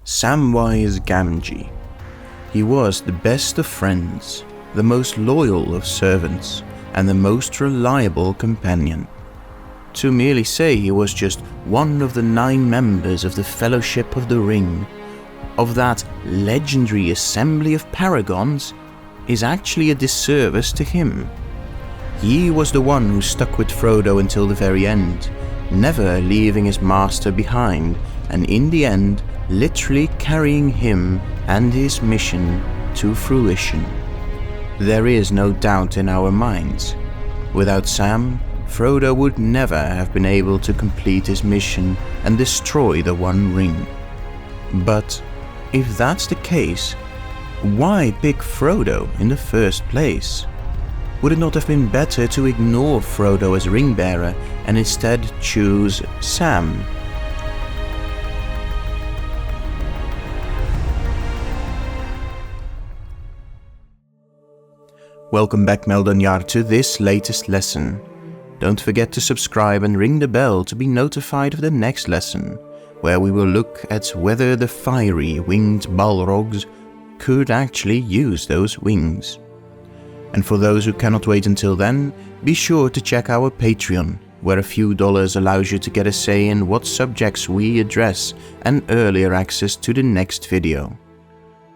Samwise Gamgee. He was the best of friends, the most loyal of servants, and the most reliable companion. To merely say he was just one of the 9 members of the Fellowship of the Ring, of that legendary assembly of paragons, is actually a disservice to him. He was the one who stuck with Frodo until the very end, never leaving his master behind, and in the end literally carrying him and his mission to fruition. There is no doubt in our minds. Without Sam, Frodo would never have been able to complete his mission and destroy the One Ring. But if that's the case, why pick Frodo in the first place? Would it not have been better to ignore Frodo as ring bearer and instead choose Sam? Welcome back, Meldonjar, to this latest lesson. Don't forget to subscribe and ring the bell to be notified of the next lesson, where we will look at whether the fiery winged Balrogs could actually use those wings. And for those who cannot wait until then, be sure to check our Patreon, where a few dollars allows you to get a say in what subjects we address and earlier access to the next video.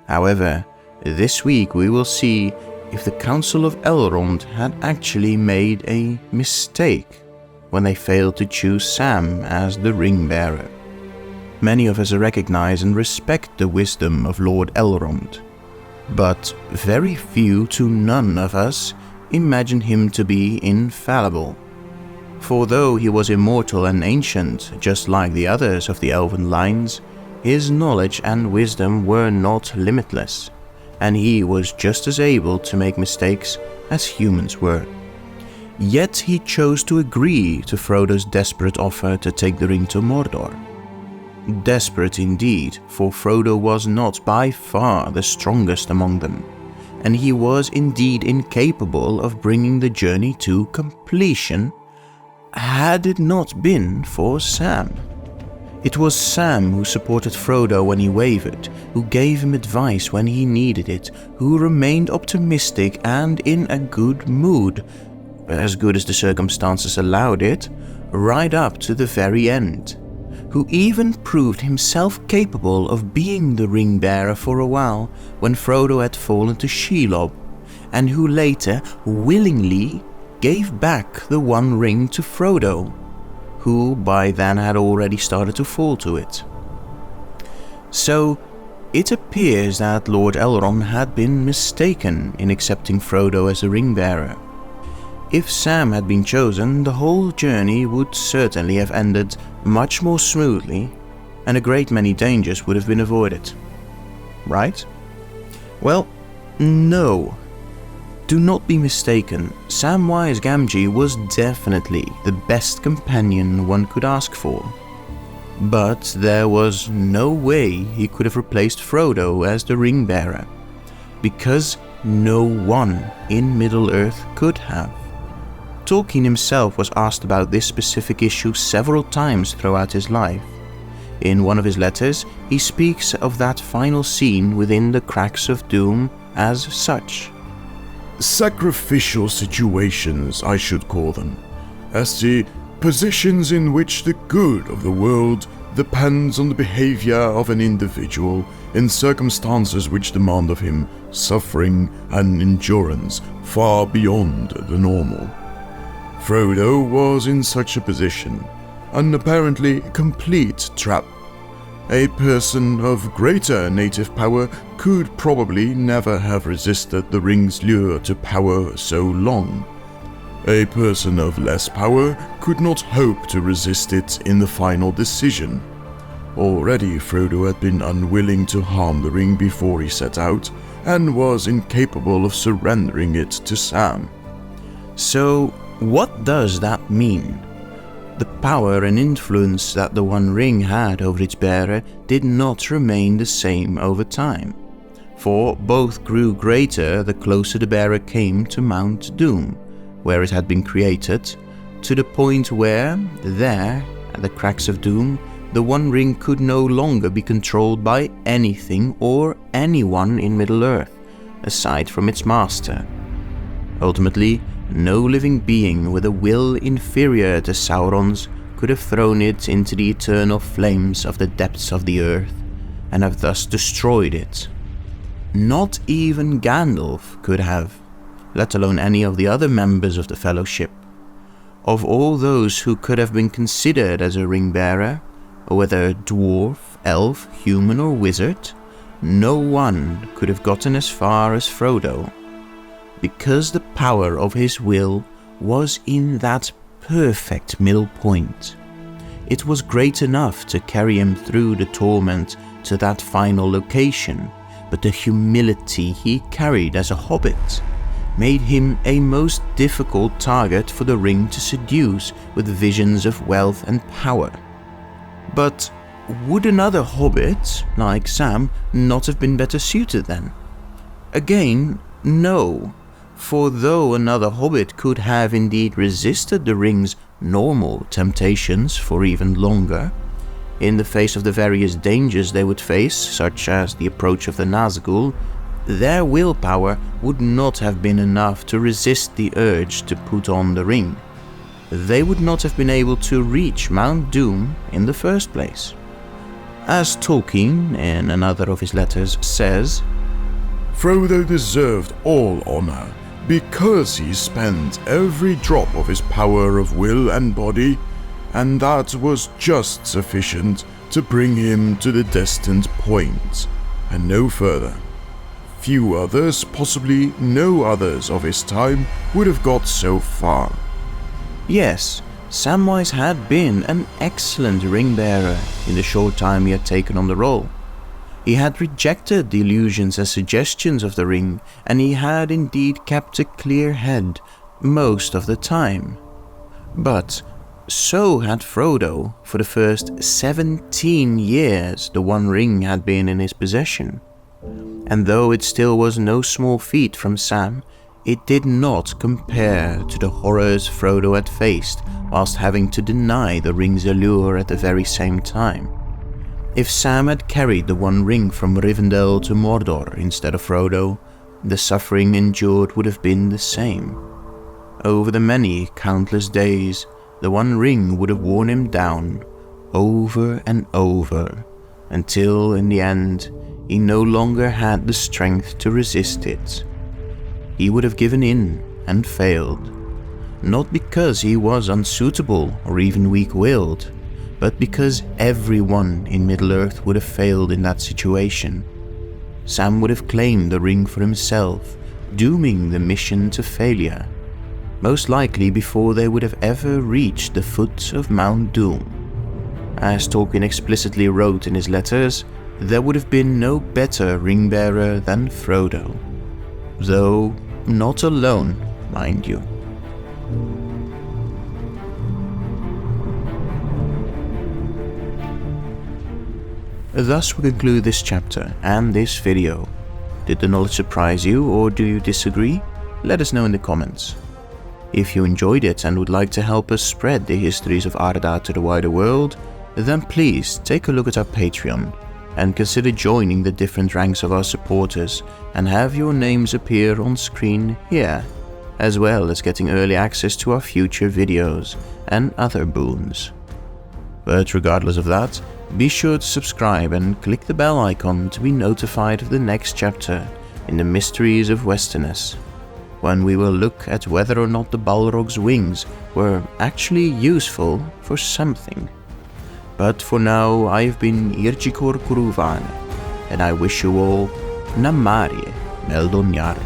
However, this week we will see if the Council of Elrond had actually made a mistake when they failed to choose Sam as the ring bearer. Many of us recognize and respect the wisdom of Lord Elrond, but very few to none of us imagine him to be infallible. For though he was immortal and ancient, just like the others of the elven lines, his knowledge and wisdom were not limitless, and he was just as able to make mistakes as humans were. Yet he chose to agree to Frodo's desperate offer to take the ring to Mordor. Desperate indeed, for Frodo was not by far the strongest among them, and he was indeed incapable of bringing the journey to completion had it not been for Sam. It was Sam who supported Frodo when he wavered, who gave him advice when he needed it, who remained optimistic and in a good mood, as good as the circumstances allowed it, right up to the very end, who even proved himself capable of being the ring bearer for a while when Frodo had fallen to Shelob, and who later willingly gave back the One Ring to Frodo, who by then had already started to fall to it. So it appears that Lord Elrond had been mistaken in accepting Frodo as a ring bearer. If Sam had been chosen, the whole journey would certainly have ended much more smoothly, and a great many dangers would have been avoided. Right? Well, no. Do not be mistaken, Samwise Gamgee was definitely the best companion one could ask for. But there was no way he could have replaced Frodo as the ring bearer, because no one in Middle-earth could have. Tolkien himself was asked about this specific issue several times throughout his life. In one of his letters, he speaks of that final scene within the Cracks of Doom as such. Sacrificial situations, I should call them, as the positions in which the good of the world depends on the behavior of an individual in circumstances which demand of him suffering and endurance far beyond the normal. Frodo was in such a position, an apparently complete trap. A person of greater native power could probably never have resisted the ring's lure to power so long. A person of less power could not hope to resist it in the final decision. Already Frodo had been unwilling to harm the ring before he set out, and was incapable of surrendering it to Sam. So, what does that mean? The power and influence that the One Ring had over its bearer did not remain the same over time, for both grew greater the closer the bearer came to Mount Doom, where it had been created, to the point where, there, at the Cracks of Doom, the One Ring could no longer be controlled by anything or anyone in Middle-earth, aside from its master. Ultimately, no living being with a will inferior to Sauron's could have thrown it into the eternal flames of the depths of the earth, and have thus destroyed it. Not even Gandalf could have, let alone any of the other members of the Fellowship. Of all those who could have been considered as a ring-bearer, whether dwarf, elf, human or wizard, no one could have gotten as far as Frodo, because the power of his will was in that perfect middle point. It was great enough to carry him through the torment to that final location, but the humility he carried as a hobbit made him a most difficult target for the ring to seduce with visions of wealth and power. But would another hobbit, like Sam, not have been better suited then? Again, no, for though another hobbit could have indeed resisted the ring's normal temptations for even longer, in the face of the various dangers they would face, such as the approach of the Nazgul, their willpower would not have been enough to resist the urge to put on the ring. They would not have been able to reach Mount Doom in the first place. As Tolkien, in another of his letters, says, Frodo deserved all honor because he spent every drop of his power of will and body, and that was just sufficient to bring him to the destined point, and no further. Few others, possibly no others of his time, would have got so far. Yes, Samwise had been an excellent ring-bearer in the short time he had taken on the role. He had rejected the illusions and suggestions of the ring, and he had indeed kept a clear head most of the time. But so had Frodo for the first 17 years the One Ring had been in his possession. And though it still was no small feat from Sam, it did not compare to the horrors Frodo had faced whilst having to deny the ring's allure at the very same time. If Sam had carried the One Ring from Rivendell to Mordor instead of Frodo, the suffering endured would have been the same. Over the many countless days, the One Ring would have worn him down, over and over, until in the end he no longer had the strength to resist it. He would have given in and failed, not because he was unsuitable or even weak-willed, but because everyone in Middle-earth would have failed in that situation. Sam would have claimed the ring for himself, dooming the mission to failure, most likely before they would have ever reached the foot of Mount Doom. As Tolkien explicitly wrote in his letters, there would have been no better ring-bearer than Frodo, though not alone, mind you. Thus we conclude this chapter and this video. Did the knowledge surprise you, or do you disagree? Let us know in the comments. If you enjoyed it and would like to help us spread the histories of Arda to the wider world, then please take a look at our Patreon and consider joining the different ranks of our supporters and have your names appear on screen here, as well as getting early access to our future videos and other boons. But regardless of that, be sure to subscribe and click the bell icon to be notified of the next chapter in the Mysteries of Westerness, when we will look at whether or not the Balrog's wings were actually useful for something. But for now, I've been Irjikor Kuruvan, and I wish you all Namarie Meldonjar.